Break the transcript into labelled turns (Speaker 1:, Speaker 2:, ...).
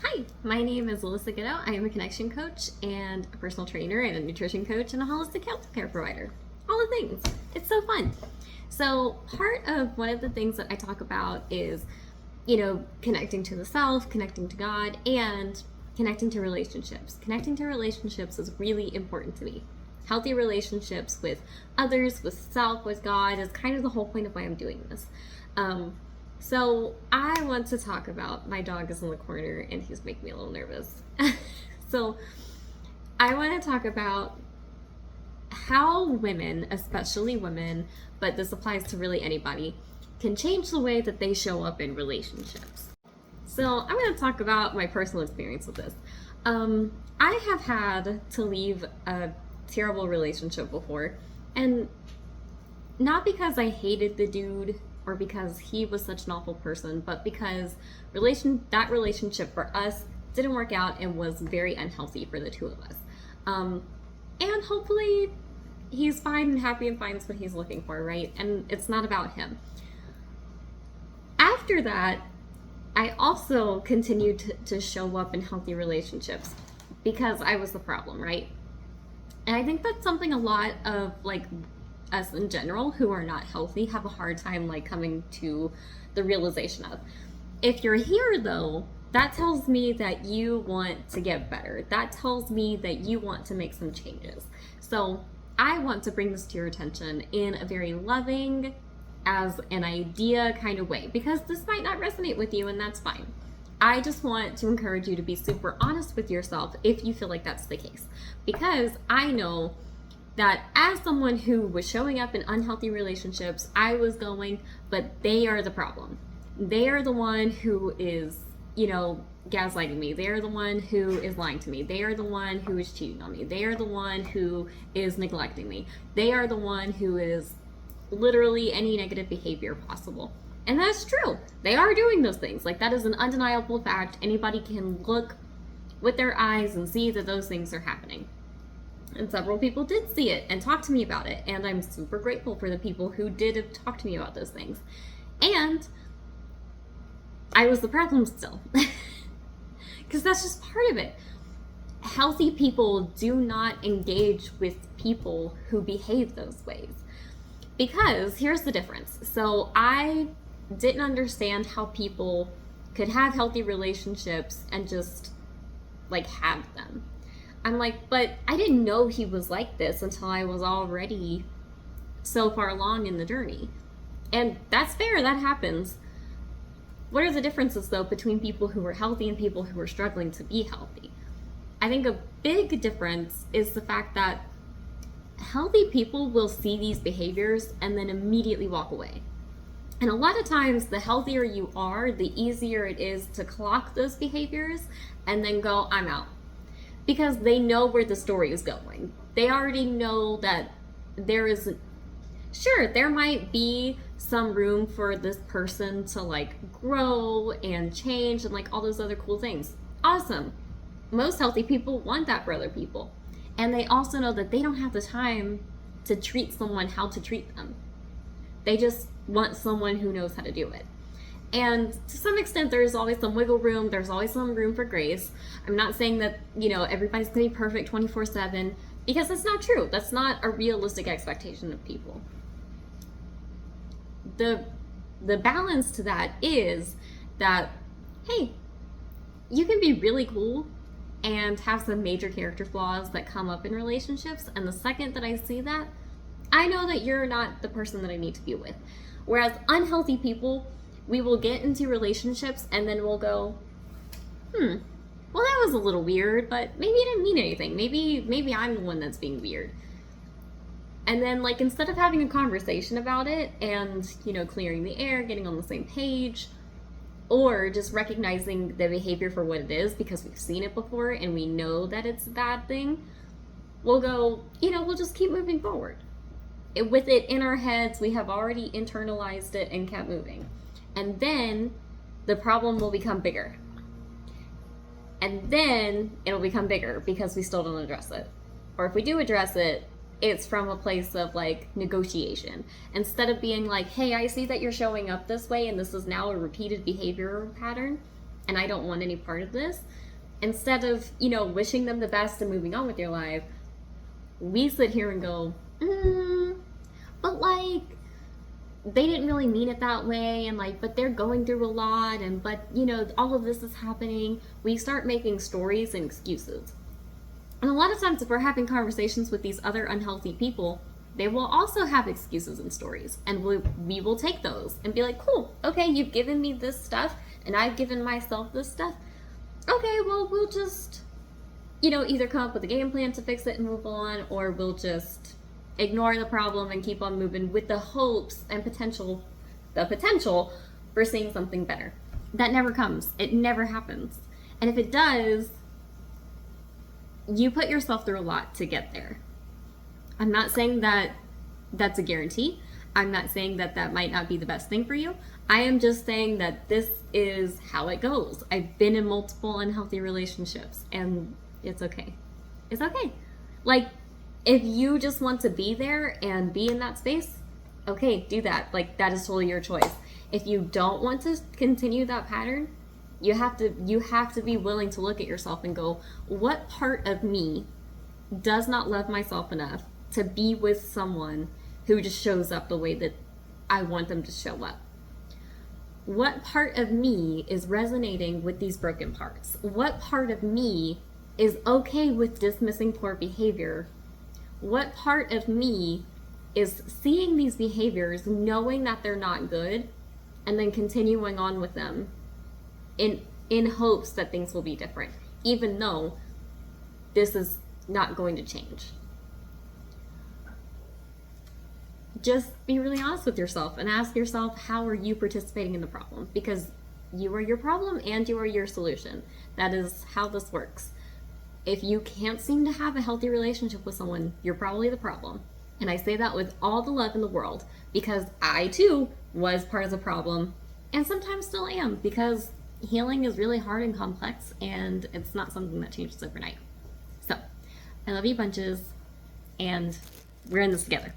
Speaker 1: Hi, my name is Alyssa Ghetto. I am a connection coach and a personal trainer and a nutrition coach and a holistic health care provider. All the things. It's so fun. So, part of one of the things that I talk about is, connecting to the self, connecting to God, and connecting to relationships. Connecting to relationships is really important to me. Healthy relationships with others, with self, with God is kind of the whole point of why I'm doing this. So I want to talk about, my dog is in the corner and he's making me a little nervous. So I want to talk about how women, especially women, but this applies to really anybody, can change the way that they show up in relationships. So I'm going to talk about my personal experience with this. I have had to leave a terrible relationship before, and not because I hated the dude or because he was such an awful person, but because that relationship for us didn't work out and was very unhealthy for the two of us. And hopefully he's fine and happy and finds what he's looking for, right? And it's not about him. After that, I also continued to show up in healthy relationships because I was the problem, right? And I think that's something a lot of us in general who are not healthy have a hard time coming to the realization of. If you're here though, that tells me that you want to get better. That tells me that you want to make some changes. So I want to bring this to your attention in a very loving, as an idea kind of way, because this might not resonate with you and that's fine. I just want to encourage you to be super honest with yourself if you feel like that's the case, because I know that as someone who was showing up in unhealthy relationships, I was going, but they are the problem. They are the one who is, gaslighting me. They are the one who is lying to me. They are the one who is cheating on me. They are the one who is neglecting me. They are the one who is literally any negative behavior possible. And that's true. They are doing those things. That is an undeniable fact. Anybody can look with their eyes and see that those things are happening. And several people did see it and talk to me about it. And I'm super grateful for the people who did talk to me about those things. And I was the problem still. Because that's just part of it. Healthy people do not engage with people who behave those ways. Because here's the difference. So I didn't understand how people could have healthy relationships and just have them. I'm but I didn't know he was like this until I was already so far along in the journey. And that's fair, that happens. What are the differences though between people who are healthy and people who are struggling to be healthy? I think a big difference is the fact that healthy people will see these behaviors and then immediately walk away. And a lot of times, the healthier you are, the easier it is to clock those behaviors and then go, I'm out. Because they know where the story is going. They already know that there might be some room for this person to grow and change and all those other cool things. Awesome. Most healthy people want that for other people. And they also know that they don't have the time to treat someone how to treat them. They just want someone who knows how to do it. And to some extent, there's always some wiggle room. There's always some room for grace. I'm not saying that, everybody's going to be perfect 24/7, because that's not true. That's not a realistic expectation of people. The balance to that is that, hey, you can be really cool and have some major character flaws that come up in relationships. And the second that I see that, I know that you're not the person that I need to be with. Whereas unhealthy people, we will get into relationships and then we'll go, well, that was a little weird, but maybe it didn't mean anything. Maybe I'm the one that's being weird. And then instead of having a conversation about it and, clearing the air, getting on the same page, or just recognizing the behavior for what it is because we've seen it before and we know that it's a bad thing, we'll go, we'll just keep moving forward. With it in our heads, we have already internalized it and kept moving. And then the problem will become bigger. And then it'll become bigger because we still don't address it. Or if we do address it, it's from a place of negotiation. Instead of being hey, I see that you're showing up this way and this is now a repeated behavior pattern, and I don't want any part of this. Instead of, wishing them the best and moving on with your life, we sit here and go, but like, they didn't really mean it that way, and like, but they're going through a lot, and but all of this is happening. We start making stories and excuses. And a lot of times, if we're having conversations with these other unhealthy people, they will also have excuses and stories, and we will take those and be like, cool, okay, you've given me this stuff and I've given myself this stuff. Okay, well, we'll just either come up with a game plan to fix it and move on, or we'll just ignore the problem and keep on moving with the hopes and the potential for seeing something better. That never comes. It never happens. And if it does, you put yourself through a lot to get there. I'm not saying that that's a guarantee. I'm not saying that that might not be the best thing for you. I am just saying that this is how it goes. I've been in multiple unhealthy relationships, and it's okay. It's okay. Like, if you just want to be there and be in that space, okay, do that. Like, that is totally your choice. If you don't want to continue that pattern, you have to be willing to look at yourself and go, what part of me does not love myself enough to be with someone who just shows up the way that I want them to show up? What part of me is resonating with these broken parts? What part of me is okay with dismissing poor behavior? What part of me is seeing these behaviors, knowing that they're not good, and then continuing on with them in hopes that things will be different, even though this is not going to change? Just be really honest with yourself and ask yourself, how are you participating in the problem? Because you are your problem and you are your solution. That is how this works. If you can't seem to have a healthy relationship with someone, you're probably the problem. And I say that with all the love in the world, because I too was part of the problem, and sometimes still am, because healing is really hard and complex, and it's not something that changes overnight. So, I love you bunches, and we're in this together.